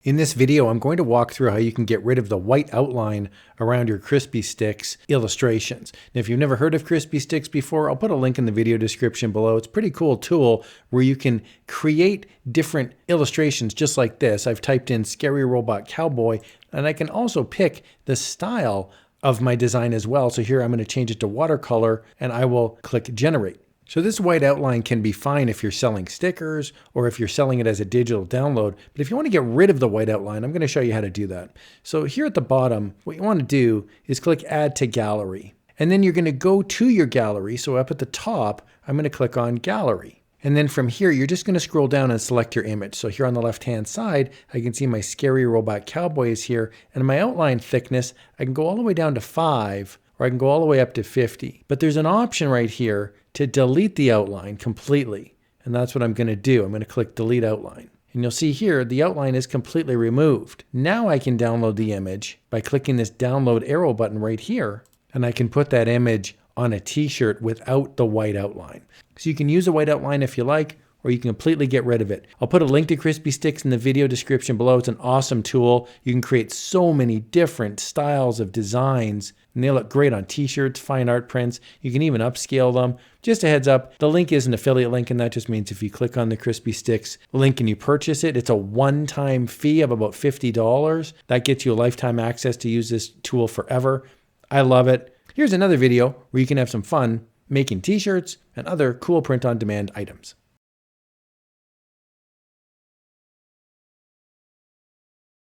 In this video, I'm going to walk through how you can get rid of the white outline around your Crispy Stix illustrations. Now, if you've never heard of Crispy Stix before, I'll put a link in the video description below. It's a pretty cool tool where you can create different illustrations just like this. I've typed in Scary Robot Cowboy, and I can also pick the style of my design as well. So here I'm going to change it to watercolor, and I will click Generate. So this white outline can be fine if you're selling stickers or if you're selling it as a digital download. But if you want to get rid of the white outline, I'm going to show you how to do that. So here at the bottom, what you want to do is click Add to Gallery. And then you're going to go to your gallery. So up at the top, I'm going to click on Gallery. And then from here, you're just going to scroll down and select your image. So here on the left-hand side, I can see my Scary Robot Cowboy is here. And my outline thickness, I can go all the way down to 5, or I can go all the way up to 50. But there's an option right here to delete the outline completely. And that's what I'm going to do. I'm going to click Delete Outline. And you'll see here, the outline is completely removed. Now I can download the image by clicking this download arrow button right here. And I can put that image on a t-shirt without the white outline. So you can use a white outline if you like, or you can completely get rid of it. I'll put a link to Crispy Stix in the video description below. It's an awesome tool. You can create so many different styles of designs, and they look great on t-shirts, fine art prints. You can even upscale them. Just a heads up, the link is an affiliate link, and that just means if you click on the Crispy Stix link and you purchase it, it's a one-time fee of about $50. That gets you a lifetime access to use this tool forever. I love it. Here's another video where you can have some fun making t-shirts and other cool print-on-demand items.